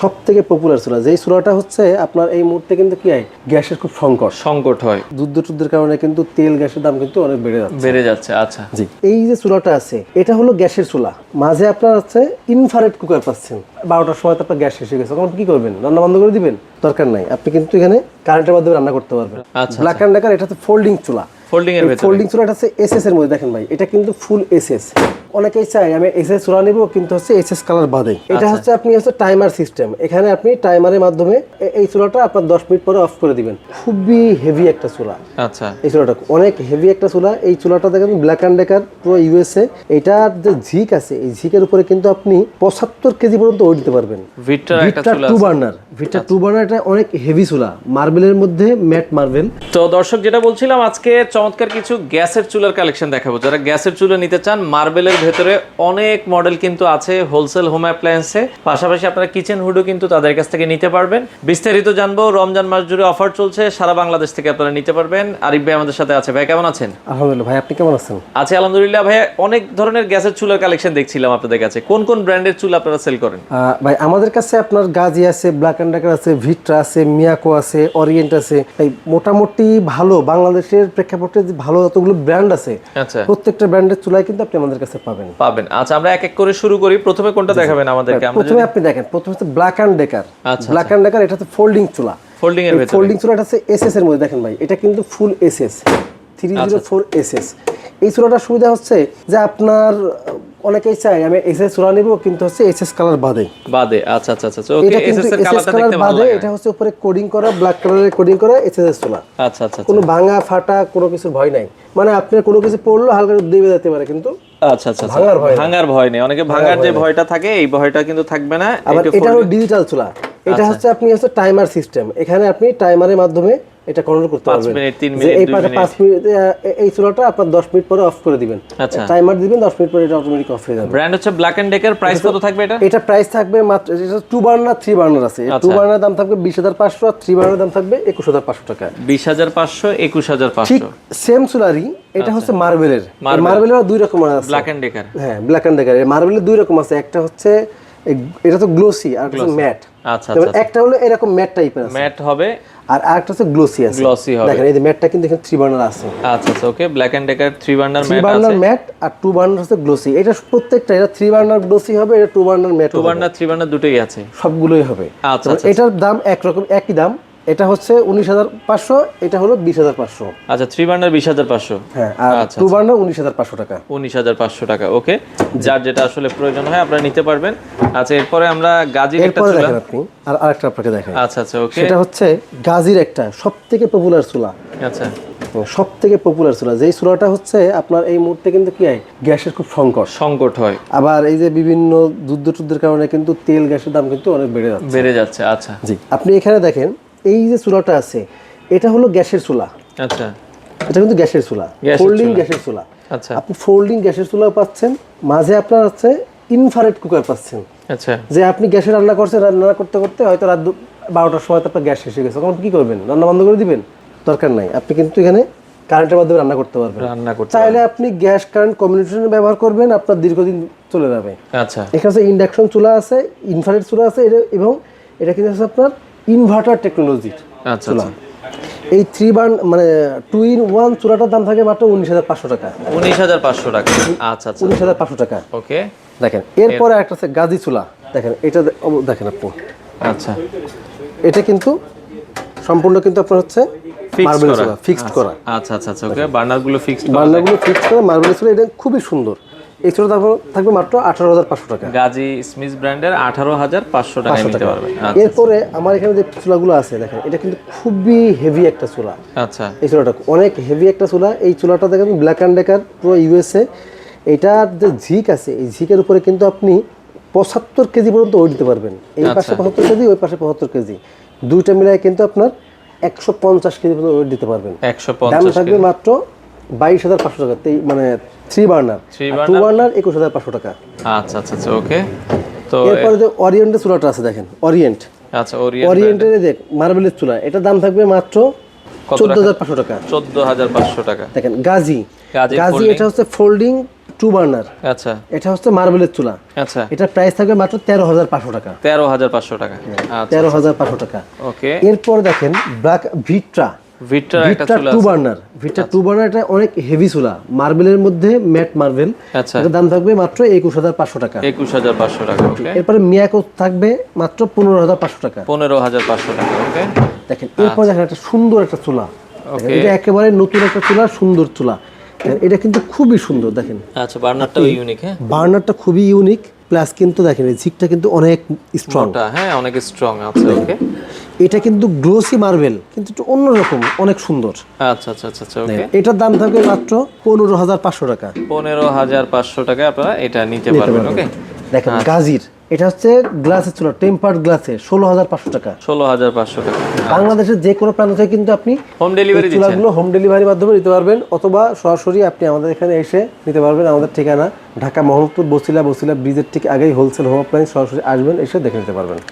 সবথেকে পপুলার চুলা, যেই চুলাটা হচ্ছে আপনার এই মুহূর্তে কিন্তু কি হয়, গ্যাসের খুব সংকট হয়। যুদ্ধের কারণে কিন্তু তেল গ্যাসের দাম কিন্তু অনেক বেড়ে যাচ্ছে। আচ্ছা জি, এই যে চুলাটা আছে এটা হলো গ্যাসের চুলা, মাঝে আপনার হচ্ছে ইনফ্রারেড কুকার পাচ্ছেন। 12টার সময় তো আপনার গ্যাস শেষ হয়ে গেছে, তখন কি করবেন? রান্না বন্ধ করে দিবেন? দরকার নাই, আপনি কিন্তু এখানে কারেন্টের মাধ্যমে রান্না করতে পারবেন। ব্ল্যাক অ্যান্ড ডেকার, এটা হচ্ছে ফোল্ডিং চুলা। ফোল্ডিং চুলাটা হচ্ছে এসএস এর মধ্যে, দেখেন ভাই এটা কিন্তু ফুল এসএস। অনেকেই চাই আমি এসএস চুলা নিব, কিন্তু হচ্ছে এসএস কালার বাদে। এটা হচ্ছে আপনি হচ্ছে টাইমার সিস্টেম, এখানে আপনি টাইমারের মাধ্যমে এই চুলাটা আপনার 10 মিনিট পরে অফ করে দিবেন। খুবই হেভি একটা চুলা। আচ্ছা, এই চুলাটা অনেক হেভি একটা চুলা। এই চুলাটা দেখেন ব্ল্যাক অ্যান্ড ডেকার পুরো ইউএসএ। এটার যে ঝিক আছে, এই ঝিকের উপরে কিন্তু আপনি 75 কেজি পর্যন্ত ওয়েট দিতে পারবেন। Victor to burner, Victor to burner, এটা অনেক হেভি চুলা, মার্বেলের মধ্যে ম্যাট মার্বেল। তো দর্শক, যেটা বলছিলাম, আজকে চমৎকার কিছু গ্যাসের চুলার কালেকশন দেখাবো। যারা গ্যাসের চুলা নিতে চান, মার্বেলের ভেতরে অনেক মডেল কিন্তু আছে হোলসেল হোম অ্যাপ্লায়েন্সে। পাশাপাশি আপনারা কিচেন হুডও কিন্তু তাদের কাছ থেকে নিতে পারবেন। বিস্তারিত জানবো। রমজান মাস জুড়ে অফার চলছে, সারা বাংলাদেশ থেকে আপনারা নিতে পারবেন। আরিফ ভাই আমাদের সাথে আছে। ভাই কেমন আছেন? আলহামদুলিল্লাহ। ভাই আপনি কেমন আছেন? আছি আলহামদুলিল্লাহ। ভাই অনেক ধরনের গ্যাসের চুলার কালেকশন দেখছিলাম আপনাদের কাছে, কোন কোন ব্র্যান্ডের চুলা আপনারা সেল করেন? ভাই আমাদের কাছে আপনার গাজি আছে, ব্ল্যাক অ্যান্ড ডেকার আছে, ভিক্টর আছে, মিয়াকো আছে, অরিয়েন্ট আছে। এই মোটামুটি ভালো বাংলাদেশের প্রেক্ষাপটে ভালো যতগুলো ব্র্যান্ড আছে, আচ্ছা, প্রত্যেকটা ব্র্যান্ডের চুলাই কিন্তু আপনি আমাদের কাছে পাবেন। আচ্ছা, আমরা এক এক করে শুরু করি। প্রথমে কোনটা দেখাবেন আমাদেরকে? প্রথমে আপনি দেখেন, প্রথমে হচ্ছে black and decker. Black and decker, এটা হচ্ছে ফোল্ডিং চুলা। ফোল্ডিং চুলাটা হচ্ছে এসএস এর মধ্যে, দেখেন ভাই এটা কিন্তু ফুল এসএস 304 এসএস। এই চুলাটার সুবিধা হচ্ছে যে আপনার অনেকেই চাই আমি এসএস চুলা নিব, কিন্তু হচ্ছে এসএস কালার বাদে। আচ্ছা আচ্ছা আচ্ছা, ওকে। এসএস এর কালারটা দেখতে ভালো লাগে। এটা হচ্ছে উপরে কোডিং করা, ব্ল্যাক কালারের কোডিং করা এসএস চুলা। আচ্ছা আচ্ছা, কোনো ভাঙা ফাটা কোনো কিছু ভয় নাই, মানে আপনার কোনো কিছু পড়লো হালকা দেবে যেতে পারে, কিন্তু আচ্ছা আচ্ছা, ভাঙার ভয় নেই। অনেকে ভাঙার যে ভয়টা থাকে, এই ভয়টা কিন্তু থাকবে না। এটা হলো ডিজিটাল চুলা। এটা হচ্ছে আপনি হচ্ছে টাইমার সিস্টেম, এখানে আপনি টাইমারের মাধ্যমে এটা কন্ট্রোল করতে পারবেন। 5 মিনিট 3 মিনিট এই পাশে 5 মিনিট, এই চুলাটা আপনার 10 মিনিট পরে অফ করে দিবেন। আচ্ছা, টাইমার দিবেন, 10 মিনিট পরে এটা অটোমেটিক অফ হয়ে যাবে। ব্র্যান্ড হচ্ছে ব্ল্যাক এন্ড ডেকার। প্রাইস কত থাকবে এটা? এটা প্রাইস থাকবে মাত্র, এটা 2 বার্নার 3 বার্নার আছে। 2 বার্নার দাম থাকবে 20500, আর 3 বার্নার দাম থাকবে 21500 টাকা। 20500, 21500। ঠিক সেম চুলারই। এটা হচ্ছে মার্বেলের। মার্বেলের দুই রকম আছে, ব্ল্যাক এন্ড ডেকার। হ্যাঁ, ব্ল্যাক এন্ড ডেকার। মার্বেলের দুই রকম আছে, একটা হচ্ছে এটা তো গ্লোসি, আর একটা ম্যাট। আচ্ছা আচ্ছা, একটা হলো এরকম ম্যাট টাইপের আছে, ম্যাট হবে, আর আরেকটা হচ্ছে গ্লোসি আছে। গ্লসি হবে। দেখেন এই যে ম্যাটটা কিন্তু এখানে 3 বার্নার আছে। আচ্ছা আচ্ছা, okay. Black and Decker 3 burner matte আছে। 3 বার্নার ম্যাট আর 2 বার্নার হচ্ছে গ্লোসি। এটা প্রত্যেকটা, এটা 3 বার্নার গ্লোসি হবে, এটা 2 বার্নার ম্যাট। 2 বার্নার 3 বার্নার দুটোই আছে, সবগুলোই হবে। আচ্ছা আচ্ছা, এটার দাম একরকম, একই দাম। এটা হচ্ছে 19500, এটা হলো 20500। আচ্ছা, 3 বার্নার 20500। হ্যাঁ, আর 2 বার্নার 19500 টাকা। 19500 টাকা, ওকে। যার যেটা আসলে প্রয়োজন হয় আপনারা নিতে পারবেন। আচ্ছা, এরপরে আমরা গাজির একটা চুলা দেখেন আপনি, আর আরেকটা আপনাকে দেখাই। আচ্ছা আচ্ছা, ওকে। সেটা হচ্ছে গাজির একটা সবথেকে পপুলার চুলা। আচ্ছা, সবথেকে পপুলার চুলা, যেই চুলাটা হচ্ছে আপনার এই মুহূর্তে কিন্তু কি হয়, গ্যাসের খুব সংকট হয়। আবার এই যে বিভিন্ন যুদ্ধের কারণে কিন্তু তেল গ্যাসের দাম কিন্তু অনেক বেড়ে যাচ্ছে। আচ্ছা জি, আপনি এখানে দেখেন এই যে চুলাটা আছে, এটা হলো গ্যাসের চুলা। আচ্ছা, এটা কিন্তু গ্যাসের চুলা, ফোল্ডিং গ্যাসের চুলা। আচ্ছা, আপনি ফোল্ডিং গ্যাসের চুলা পাচ্ছেন, মাঝে আপনার হচ্ছে ইনফ্রারেড কুকার পাচ্ছেন। আচ্ছা, যে আপনি গ্যাসে রান্না করছেন, রান্না করতে করতে হয়তো রাত 12টার সময় তো আপনার গ্যাস শেষ হয়ে গেছে, তখন কি করবেন? রান্না বন্ধ করে দিবেন? দরকার নাই, আপনি কিন্তু এখানে কারেন্টের মাধ্যমে রান্না করতে পারবেন। চাইলে আপনি গ্যাস কারেন্ট কম্বিনেশন ব্যবহার করবেন, আপনার দীর্ঘদিন চলে যাবে। আচ্ছা, এখানে হচ্ছে ইন্ডাকশন চুলা আছে, ইনফ্রারেড চুলা আছে, এবং এটা কিন্তু হচ্ছে আপনার ইনভার্টার টেকনোলজির চুলা। এই 3 বার্ন মানে 2 in 1 চুলাটার দাম থাকে মাত্র 19500 টাকা। 19500 টাকা। আচ্ছা আচ্ছা, 19500 টাকা, ওকে। দেখেন এরপরে একটা আছে গাজি চুলা। দেখেন এটা দেখেন আপনি। আচ্ছা, এটা কিন্তু সম্পূর্ণ কিন্তু আপনার হচ্ছে মার্বেল চুলা, ফিক্সড করা। আচ্ছা আচ্ছা, ওকে। বার্নারগুলো ফিক্সড করা মার্বেল চুলা। এটা খুবই সুন্দর। এই চুলা থাকবে মাত্র 18500 টাকা। গাজি স্মিথ ব্র্যান্ডের 18500 টাকায় নিতে পারবেন। এরপরে আমার এখানে যে চুলাগুলো আছে দেখেন, এটা কিন্তু খুবই হেভি একটা চুলা। আচ্ছা, এই চুলাটা অনেক হেভি একটা চুলা। এই চুলাটা দেখেন ব্ল্যাক অ্যান্ড ডেকার, পুরো ইউএসএ। এটার যে ঝিক আছে, এই ঝিকের উপরে কিন্তু আপনি 75 কেজি পর্যন্ত ওয়েট দিতে পারবেন। এই পাশে 75 কেজি, ওই পাশে 75 কেজি, দুইটা মিলায় কিন্তু আপনার 150 কেজি পর্যন্ত ওয়েট দিতে পারবেন। 150 দাম থাকবে মাত্র 22500 টাকা। মানে 3 বার্নার, 2 বার্নার 21500 টাকা। আচ্ছা আচ্ছা, ওকে। তো এরপরে যে অরিয়েন্টের চুলাটা আছে দেখেন, অরিয়েন্ট। আচ্ছা, অরিয়েন্টের দেখ মার্বেলের চুলা, এটার দাম থাকবে মাত্র 14500 টাকা। 14500 টাকা। দেখেন গাজি, এটা হচ্ছে ফোল্ডিং টু বার্নার, আচ্ছা এটা হচ্ছে মার্বেলের চুলা। আচ্ছা, এটা প্রাইস থাকবে মাত্র 13,500 টাকা। 13,500 টাকা। আচ্ছা 13,500 টাকা। ওকে, এরপর দেখেন ব্ল্যাক ভিট্রা, ভিট্রার একটা ভিট্রা চুলা টু আছে। বার্নার, ভিট্রা টু বার্নার এটা অনেক হেভি চুলা, মার্বেলের মধ্যে ম্যাট মার্বেল। আচ্ছা, এটার দাম থাকবে মাত্র 21,500 টাকা। 21,500 টাকা। ওকে, এরপরে মিয়াকো থাকবে মাত্র 15,500 টাকা। 15,500 টাকা। ওকে, দেখেন এরপর দেখেন একটা সুন্দর একটা চুলা, ওকে। এটা একেবারে নতুন একটা চুলা, সুন্দর চুলা। এটা কিন্তু খুবই সুন্দর, দেখেন আচ্ছা, বার্নারটাও ইউনিক। হ্যাঁ, বার্নারটা খুবই ইউনিক, প্লাস কিন্তু দেখেন এই ঝিকটা কিন্তু অনেক স্ট্রং। মোটা, হ্যাঁ অনেক স্ট্রং আছে। ওকে, এটা কিন্তু গ্লোসি মার্বেল, কিন্তু একটু অন্যরকম, অনেক সুন্দর। আচ্ছা আচ্ছা আচ্ছা আচ্ছা। ওকে, এটার দাম থাকবে মাত্র 15,500 টাকা। 15,500 টাকায় আপনারা এটা নিতে পারবেন। ওকে, দেখেন গাজির, এটা হচ্ছে গ্লাসের চুলা, টেম্পার্ড গ্লাসে 16,500 টাকা। 16,500 টাকা। বাংলাদেশের যে কোনো প্রান্ত থেকে কিন্তু আপনি হোম ডেলিভারি এই দিচ্ছেন? চুলাগুলো হোম ডেলিভারির মাধ্যমে নিতে পারবেন, অথবা সরাসরি আপনি আমাদের এখানে এসে নিতে পারবেন। আমাদের ঠিকানা ঢাকা মোহাম্মদপুর বছিলা ব্রিজের ঠিক আগেই হোলসেল হোম অ্যাপ্লায়েন্স, সরাসরি আসবেন, এসে দেখে নিতে পারবেন।